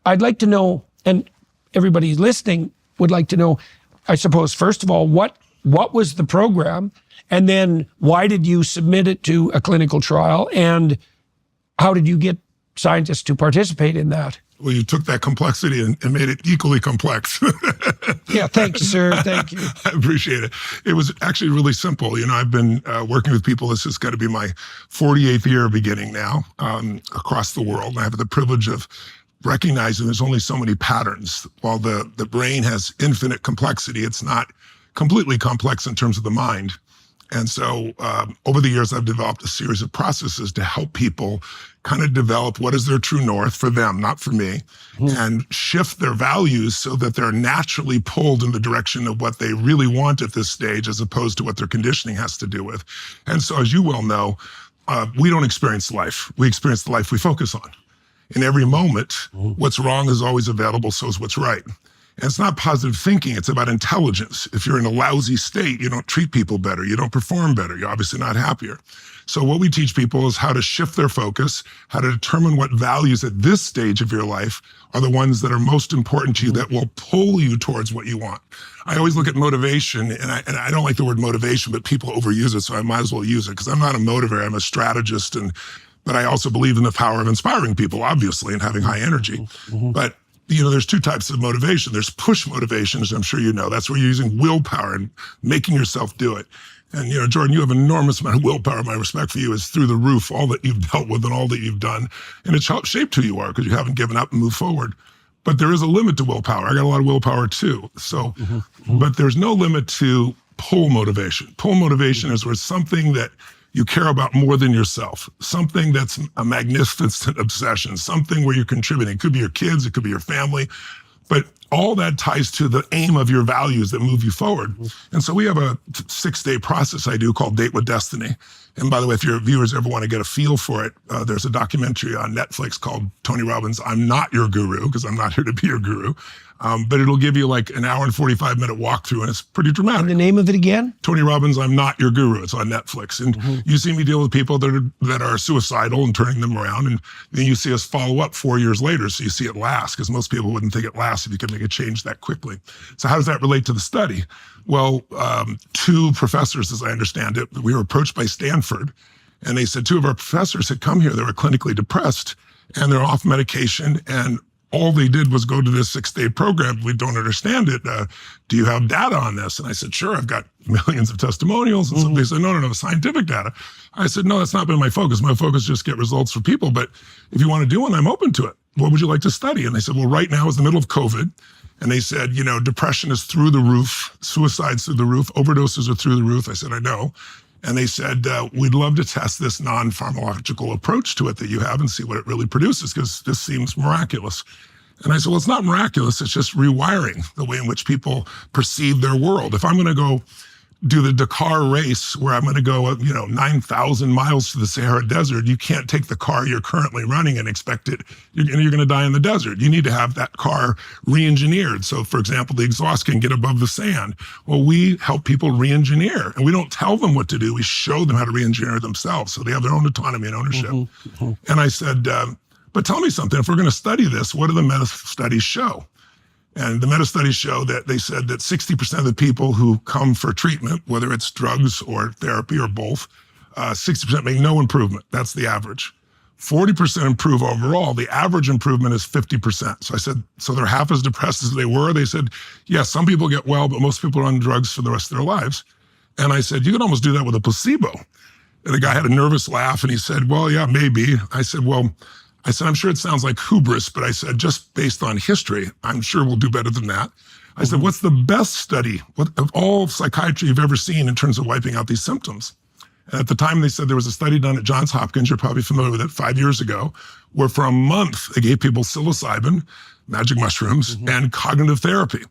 I'd like to know, and everybody listening would like to know, I suppose, first of all, what was the program? And then why did you submit it to a clinical trial? And how did you get scientists to participate in that? Well, you took that complexity and made it equally complex. Yeah, thank you, sir. Thank you. I appreciate it. It was actually really simple. I've been working with people. This has got to be my 48th year beginning now across the world. And I have the privilege of recognizing there's only so many patterns. While the brain has infinite complexity, it's not completely complex in terms of the mind. And so over the years, I've developed a series of processes to help people kind of develop what is their true north for them, not for me, and shift their values so that they're naturally pulled in the direction of what they really want at this stage, as opposed to what their conditioning has to do with. And so, as you well know, we don't experience life. We experience the life we focus on. In every moment, what's wrong is always available, so is what's right. And it's not positive thinking, it's about intelligence. If you're in a lousy state, you don't treat people better, you don't perform better, you're obviously not happier. So what we teach people is how to shift their focus, how to determine what values at this stage of your life are the ones that are most important to you, that will pull you towards what you want. I always look at motivation, and I don't like the word motivation, but people overuse it, so I might as well use it, because I'm not a motivator, I'm a strategist, but I also believe in the power of inspiring people, obviously, and having high energy. But there's two types of motivation. There's push motivation, as I'm sure you know. That's where you're using willpower and making yourself do it. And, Jordan, you have an enormous amount of willpower. My respect for you is through the roof, all that you've dealt with and all that you've done. And it's helped shape who you are, because you haven't given up and moved forward. But there is a limit to willpower. I got a lot of willpower too. So, but there's no limit to pull motivation. Pull motivation is where something that you care about more than yourself, something that's a magnificent obsession, something where you're contributing. It could be your kids, it could be your family, but all that ties to the aim of your values that move you forward. And so we have a 6-day process I do called Date with Destiny. And by the way, if your viewers ever want to get a feel for it, there's a documentary on Netflix called Tony Robbins, I'm Not Your Guru, because I'm not here to be your guru. But it'll give you like an hour and 45-minute walkthrough, and it's pretty dramatic. And the name of it again? Tony Robbins, I'm Not Your Guru. It's on Netflix. And you see me deal with people that are suicidal and turning them around. And then you see us follow up 4 years later, so you see it last, because most people wouldn't think it lasts if you could make a change that quickly. So how does that relate to the study? Well, 2 professors, as I understand it, we were approached by Stanford, and they said 2 of our professors had come here. They were clinically depressed, and they're off medication, and all they did was go to this 6-day program. We don't understand it. Do you have data on this? And I said, sure, I've got millions of testimonials. And somebody said, no, scientific data. I said, no, that's not been my focus. My focus is just get results for people. But if you want to do one, I'm open to it. What would you like to study? And they said, well, right now is the middle of COVID. And they said, depression is through the roof, suicide's through the roof, overdoses are through the roof. I said, I know. And they said, we'd love to test this non-pharmacological approach to it that you have and see what it really produces, because this seems miraculous. And I said, well, it's not miraculous. It's just rewiring the way in which people perceive their world. If I'm going to go do the Dakar race where I'm going to go, 9,000 miles to the Sahara Desert, you can't take the car you're currently running and expect it, you're going to die in the desert. You need to have that car re-engineered. So, for example, the exhaust can get above the sand. Well, we help people re-engineer, and we don't tell them what to do. We show them how to re-engineer themselves, so they have their own autonomy and ownership. And I said, but tell me something. If we're going to study this, what do the meta-studies show? And the meta-studies show that they said that 60% of the people who come for treatment, whether it's drugs or therapy or both, 60% make no improvement. That's the average. 40% improve overall. The average improvement is 50%. So I said, so they're half as depressed as they were? They said, yes, some people get well, but most people are on drugs for the rest of their lives. And I said, you could almost do that with a placebo. And the guy had a nervous laugh, and he said, well, yeah, maybe. I said, I'm sure it sounds like hubris, but I said, just based on history, I'm sure we'll do better than that. I said, what's the best study of all psychiatry you've ever seen in terms of wiping out these symptoms? And at the time, they said there was a study done at Johns Hopkins, you're probably familiar with it, 5 years ago, where for a month, they gave people psilocybin, magic mushrooms, and cognitive therapy.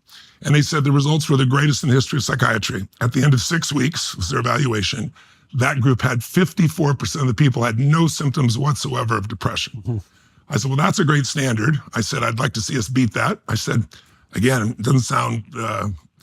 And they said the results were the greatest in the history of psychiatry. At the end of 6 weeks, was their evaluation, that group had 54% of the people had no symptoms whatsoever of depression. I said, well, that's a great standard. I said, I'd like to see us beat that. I said, again, it doesn't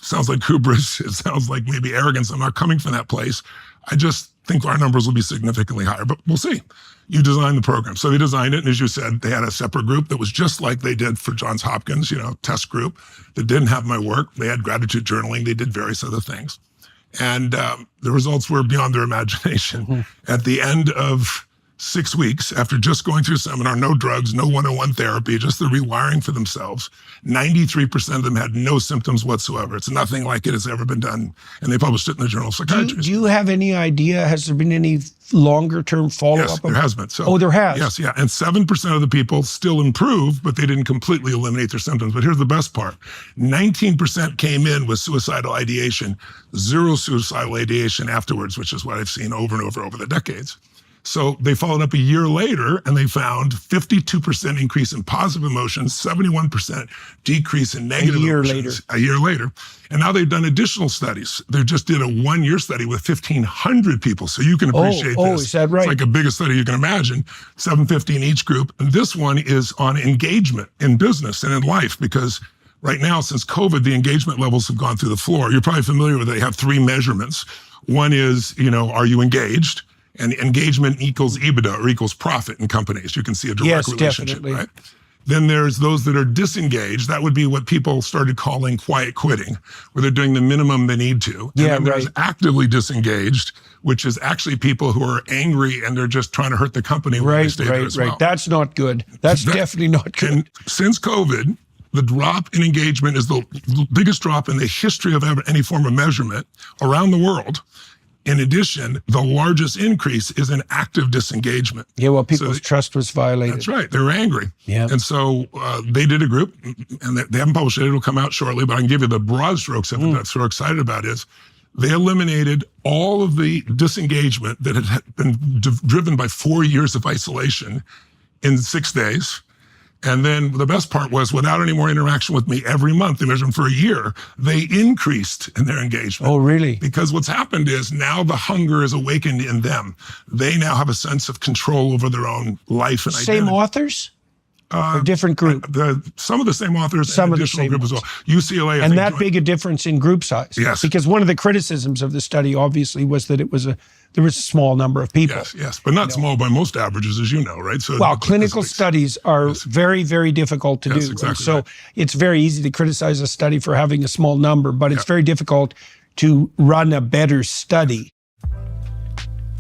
sounds like hubris. It sounds like maybe arrogance. I'm not coming from that place. I just think our numbers will be significantly higher, but we'll see. You design the program. So they designed it, and as you said, they had a separate group that was just like they did for Johns Hopkins, test group that didn't have my work. They had gratitude journaling. They did various other things. And the results were beyond their imagination. At the end of 6 weeks, after just going through seminar, no drugs, no one-on-one therapy, just the rewiring for themselves, 93% of them had no symptoms whatsoever. It's nothing like it has ever been done. And they published it in the Journal of Psychiatry. Do you have any idea, has there been any longer-term follow-up? Yes, there has been. So, there has? Yes, yeah. And 7% of the people still improved, but they didn't completely eliminate their symptoms. But here's the best part. 19% came in with suicidal ideation, 0 suicidal ideation afterwards, which is what I've seen over and over the decades. So they followed up a year later, and they found 52% increase in positive emotions, 71% decrease in negative emotions. A year later. And now they've done additional studies. They just did a 1-year study with 1,500 people. So you can appreciate this. Oh, is that right? It's like a bigger study you can imagine, 750 in each group. And this one is on engagement in business and in life, because right now, since COVID, the engagement levels have gone through the floor. You're probably familiar with it. They have 3 measurements. One is, are you engaged? And engagement equals EBITDA or equals profit in companies. You can see a direct relationship, definitely. Right? Then there's those that are disengaged. That would be what people started calling quiet quitting, where they're doing the minimum they need to. And then there's actively disengaged, which is actually people who are angry and they're just trying to hurt the company when they stay there as well. That's not good. That's definitely not good. And since COVID, the drop in engagement is the biggest drop in the history of any form of measurement around the world. In addition, the largest increase is in active disengagement. Yeah, well, people's trust was violated. That's right. They were angry. Yeah. And so they did a group, and they haven't published it. It'll come out shortly, but I can give you the broad strokes of it that I'm so excited about is they eliminated all of the disengagement that had been driven by 4 years of isolation in 6 days. And then the best part was, without any more interaction with me every month, they measured them for a year, they increased in their engagement. Oh, really? Because what's happened is now the hunger is awakened in them. They now have a sense of control over their own life and identity. Same authors? Or different group? Some of the same authors, some and additional group as well. UCLA, and that big a difference in group size? Yes. Because one of the criticisms of the study, obviously, was that there was a small number of people. Yes, but not small by most averages, as you know, right? So clinical studies are very, very difficult to do. Exactly so it's very easy to criticize a study for having a small number, but it's very difficult to run a better study.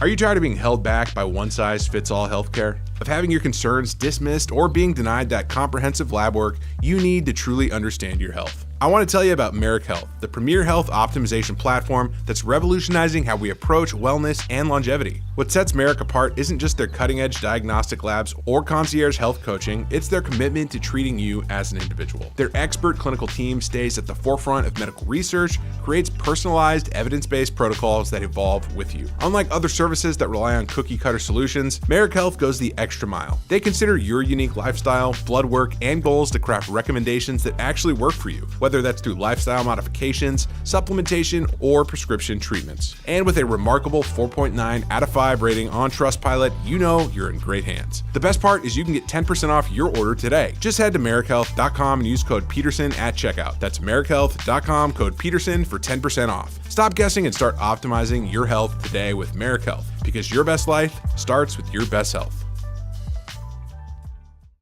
Are you tired of being held back by one-size-fits-all healthcare? Of having your concerns dismissed or being denied that comprehensive lab work you need to truly understand your health? I want to tell you about Merrick Health, the premier health optimization platform that's revolutionizing how we approach wellness and longevity. What sets Merrick apart isn't just their cutting-edge diagnostic labs or concierge health coaching, it's their commitment to treating you as an individual. Their expert clinical team stays at the forefront of medical research, creates personalized, evidence-based protocols that evolve with you. Unlike other services that rely on cookie-cutter solutions, Merrick Health goes the extra mile. They consider your unique lifestyle, blood work, and goals to craft recommendations that actually work for you, whether that's through lifestyle modifications, supplementation, or prescription treatments. And with a remarkable 4.9 out of 5 rating on Trustpilot, you know you're in great hands. The best part is you can get 10% off your order today. Just head to merrickhealth.com and use code Peterson at checkout. That's merrickhealth.com, code Peterson for 10% off. Stop guessing and start optimizing your health today with Merrick Health, because your best life starts with your best health.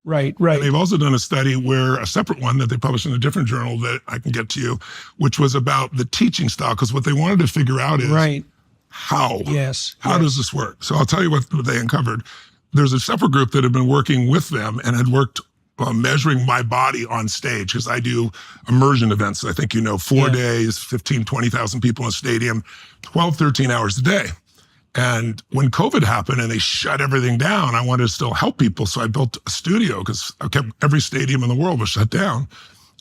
Right. And they've also done a study where a separate one that they published in a different journal that I can get to you, which was about the teaching style, because what they wanted to figure out is how. How does this work? So I'll tell you what they uncovered. There's a separate group that had been working with them and had worked measuring my body on stage, because I do immersion events. I think 4 days, 15, 20,000 people in a stadium, 12, 13 hours a day. And when COVID happened and they shut everything down, I wanted to still help people. So I built a studio, because every stadium in the world was shut down.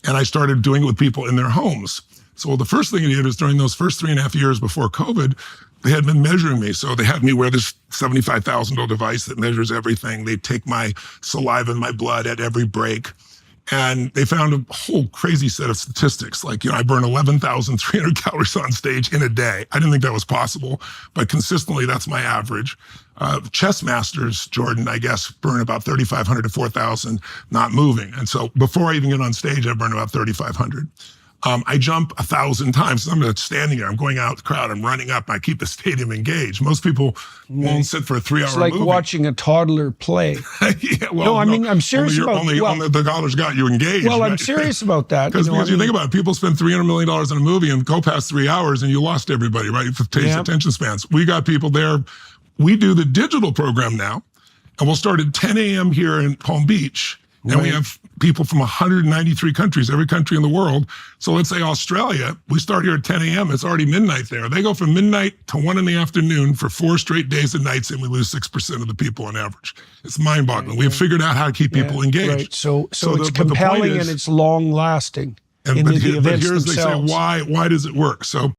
And I started doing it with people in their homes. So the first thing I did is, during those first 3.5 years before COVID, they had been measuring me. So they had me wear this $75,000 device that measures everything. They take my saliva and my blood at every break. And they found a whole crazy set of statistics. Like, I burn 11,300 calories on stage in a day. I didn't think that was possible, but consistently, that's my average. Chess masters, Jordan, I guess, burn about 3,500 to 4,000 not moving. And so before I even get on stage, I burn about 3,500. I jump 1,000 times. I'm not standing there. I'm going out the crowd. I'm running up. I keep the stadium engaged. Most people won't sit for a 3-hour It's like movie. watching a toddler play. Yeah, well, No, I mean, I'm serious about- only the dollars got you engaged. Well, I'm right? serious about that. Because I you think about it, people spend $300 million on a movie and go past 3 hours and you lost everybody, right? For taste attention spans. We got people there. We do the digital program now, and we'll start at 10 a.m. here in Palm Beach. And we have people from 193 countries, every country in the world. So let's say Australia, we start here at 10 a.m. It's already midnight there. They go from midnight to 1 in the afternoon for 4 straight days and nights, and we lose 6% of the people on average. It's mind-boggling. We've figured out how to keep people engaged. Right. So it's but the point compelling is- and it's long-lasting. And, in but, the but events here's they say, themselves. why does it work? So